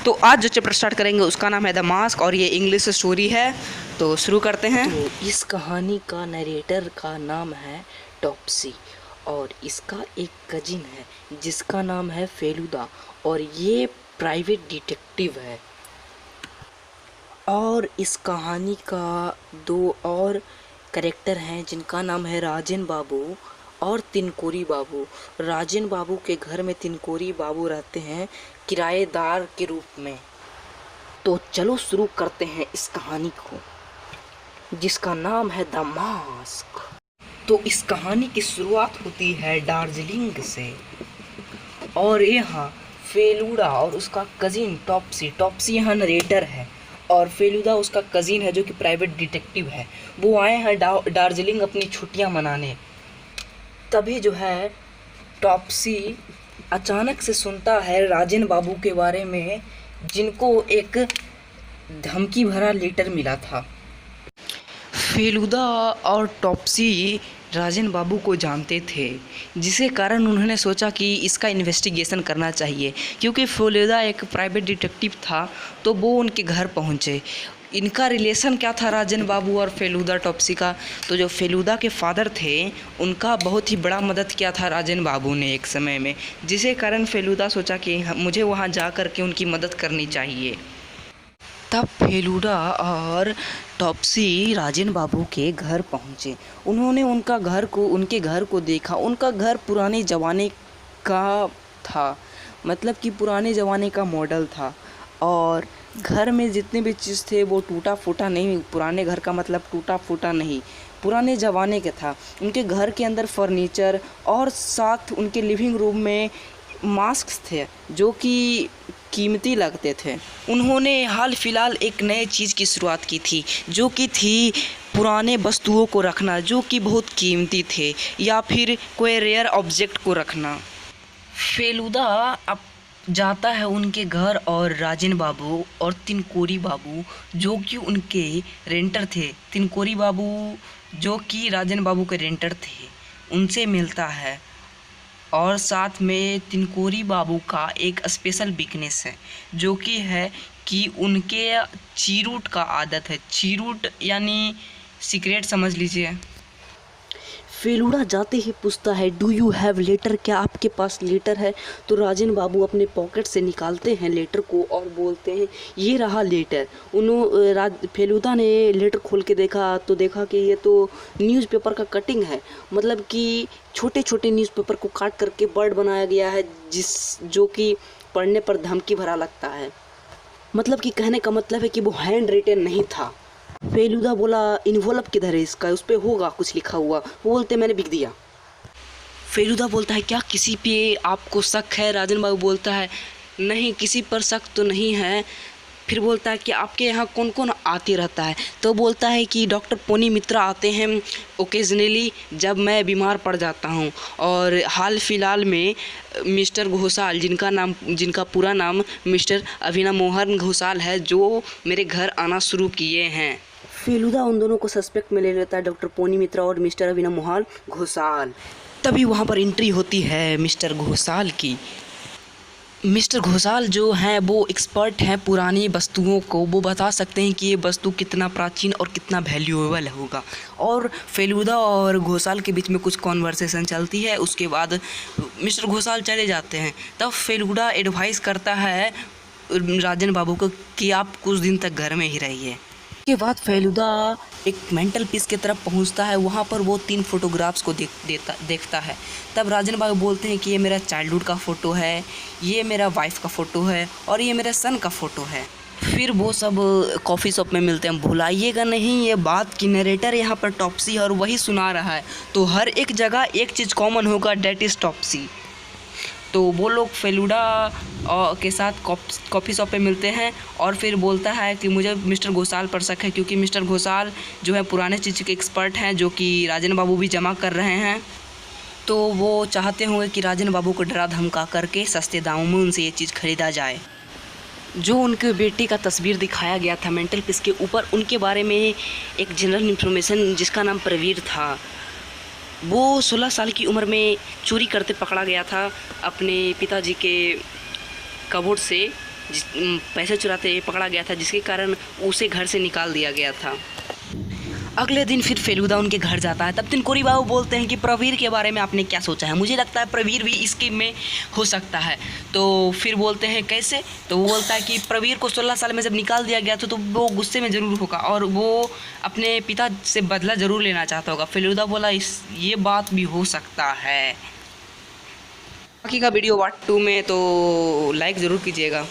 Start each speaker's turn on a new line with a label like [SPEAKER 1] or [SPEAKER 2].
[SPEAKER 1] तो आज जो चैप्टर स्टार्ट करेंगे उसका नाम है द मास्क और ये इंग्लिश स्टोरी है। तो शुरू करते हैं।
[SPEAKER 2] तो इस कहानी का नरेटर का नाम है टॉप्सी और इसका एक कजिन है जिसका नाम है फेलुदा और ये प्राइवेट डिटेक्टिव है। और इस कहानी का दो और कैरेक्टर हैं जिनका नाम है राजन बाबू और तिनकोरी बाबू। राजन बाबू के घर में तिनकोरी बाबू रहते हैं किराएदार के रूप में। तो चलो शुरू करते हैं इस कहानी को जिसका नाम है द मास्क। तो इस कहानी की शुरुआत होती है दार्जिलिंग से और यहाँ फेलुदा और उसका कजिन टॉप्सी यहाँ नरेटर है और फेलुदा उसका कजिन है जो कि प्राइवेट डिटेक्टिव है। वो आए हैं दार्जिलिंग अपनी छुट्टियाँ मनाने। तभी जो है टॉप्सी अचानक से सुनता है राजन बाबू के बारे में जिनको एक धमकी भरा लेटर मिला था। फेलुदा और टॉप्सी राजन बाबू को जानते थे जिसके कारण उन्होंने सोचा कि इसका इन्वेस्टिगेशन करना चाहिए। क्योंकि फेलुदा एक प्राइवेट डिटेक्टिव था तो वो उनके घर पहुंचे। इनका रिलेशन क्या था राजन बाबू और फेलुदा टॉप्सी का? तो जो फेलुदा के फादर थे उनका बहुत ही बड़ा मदद किया था राजन बाबू ने एक समय में, जिसके कारण फेलुदा सोचा कि मुझे वहाँ जा कर के उनकी मदद करनी चाहिए। तब फेलुदा और टॉप्सी राजन बाबू के घर पहुँचे। उन्होंने उनके घर को देखा। उनका घर पुराने ज़माने का था, मतलब कि पुराने ज़माने का मॉडल था और घर में जितने भी चीज़ थे वो टूटा फूटा नहीं। पुराने घर का मतलब टूटा फूटा नहीं, पुराने ज़माने का था। उनके घर के अंदर फर्नीचर और साथ उनके लिविंग रूम में मास्क थे जो कि कीमती लगते थे। उन्होंने हाल फिलहाल एक नए चीज़ की शुरुआत की थी जो कि थी पुराने वस्तुओं को रखना जो कि बहुत कीमती थे या फिर कोई रेयर ऑब्जेक्ट को रखना। फेलुदा अब जाता है उनके घर और राजन बाबू और तिनकोरी बाबू जो कि उनके रेंटर थे, तिनकोरी बाबू जो कि राजन बाबू के रेंटर थे, उनसे मिलता है। और साथ में तिनकोरी बाबू का एक स्पेशल वीकनेस है जो कि है कि उनके चीरूट का आदत है। चीरूट यानी सिगरेट समझ लीजिए। फेलुदा जाते ही पूछता है डू यू हैव लेटर, क्या आपके पास लेटर है? तो राजन बाबू अपने पॉकेट से निकालते हैं लेटर को और बोलते हैं ये रहा लेटर। फेलुदा ने लेटर खोल के देखा तो देखा कि ये तो न्यूज़पेपर का कटिंग है, मतलब कि छोटे छोटे न्यूज़पेपर को काट करके बर्ड बनाया गया है जो कि पढ़ने पर धमकी भरा लगता है। मतलब कि कहने का मतलब है कि वो हैंड रिटन नहीं था। फेलुदा बोला इन्वॉल्व किधर है इसका, उस पर होगा कुछ लिखा हुआ। वो बोलते मैंने बिक दिया। फेलुदा बोलता है क्या किसी पे आपको शक है? राजन बाबू बोलता है नहीं किसी पर शक तो नहीं है। फिर बोलता है कि आपके यहाँ कौन कौन आते रहता है? तो बोलता है कि डॉक्टर पोनी मित्रा आते हैं ओकेजनली जब मैं बीमार पड़ जाता हूँ, और हाल फिलहाल में मिस्टर घोषाल जिनका पूरा नाम मिस्टर अभिनव मोहन घोषाल है जो मेरे घर आना शुरू किए हैं। फेलुदा उन दोनों को सस्पेक्ट में ले लेता है, डॉक्टर पोनी मित्रा और मिस्टर अभिनव मोहन घोषाल। तभी वहाँ पर एंट्री होती है मिस्टर घोषाल की। मिस्टर घोषाल जो हैं वो एक्सपर्ट हैं पुरानी वस्तुओं को, वो बता सकते हैं कि ये वस्तु कितना प्राचीन और कितना वैल्यूएबल होगा। और फेलुदा और घोषाल के बीच में कुछ कॉन्वर्सेशन चलती है। उसके बाद मिस्टर घोषाल चले जाते हैं। तब फेलुदा एडवाइस करता है राजन बाबू को कि आप कुछ दिन तक घर में ही रहिए। के बाद फेलुदा एक मेंटल पीस की तरफ पहुंचता है। वहां पर वो 3 फोटोग्राफ्स को देखता है। तब राजन बाबू बोलते हैं कि ये मेरा चाइल्डहुड का फ़ोटो है, ये मेरा वाइफ का फ़ोटो है और ये मेरे सन का फ़ोटो है। फिर वो सब कॉफ़ी शॉप में मिलते हैं। भुलाइएगा नहीं ये बात कि नरेटर यहाँ पर टॉप्सी है और वही सुना रहा है, तो हर एक जगह एक चीज़ कॉमन होगा, डेट इज़ टॉप्सी। तो वो लोग फेलुदा के साथ कॉफ़ी शॉप पे मिलते हैं और फिर बोलता है कि मुझे मिस्टर घोषाल पर शक है क्योंकि मिस्टर घोषाल जो है पुराने चीज़ के एक्सपर्ट हैं जो कि राजन बाबू भी जमा कर रहे हैं। तो वो चाहते होंगे कि राजन बाबू को डरा धमका करके सस्ते दामों में उनसे ये चीज़ खरीदा जाए। जो उनके बेटे का तस्वीर दिखाया गया था मेंटल पीस के ऊपर, उनके बारे में एक जनरल इन्फॉर्मेशन जिसका नाम प्रवीर था, वो 16 साल की उम्र में चोरी करते पकड़ा गया था अपने पिताजी के कबोर्ड से
[SPEAKER 1] पैसे चुराते पकड़ा गया था, जिसके कारण उसे घर से निकाल दिया गया था। अगले दिन फिर फेलुदा उनके घर जाता है। तब तिनकोरी बाबू बोलते हैं कि प्रवीर के बारे में आपने क्या सोचा है? मुझे लगता है प्रवीर भी इस स्कीम में हो सकता है। तो फिर बोलते हैं कैसे? तो वो बोलता है कि प्रवीर को 16 साल में जब निकाल दिया गया था तो वो गुस्से में ज़रूर होगा और वो अपने पिता से बदला ज़रूर लेना चाहता होगा। फेलुदा बोला ये बात भी हो सकता है। बाकी का वीडियो पार्ट 2 में तो लाइक ज़रूर कीजिएगा।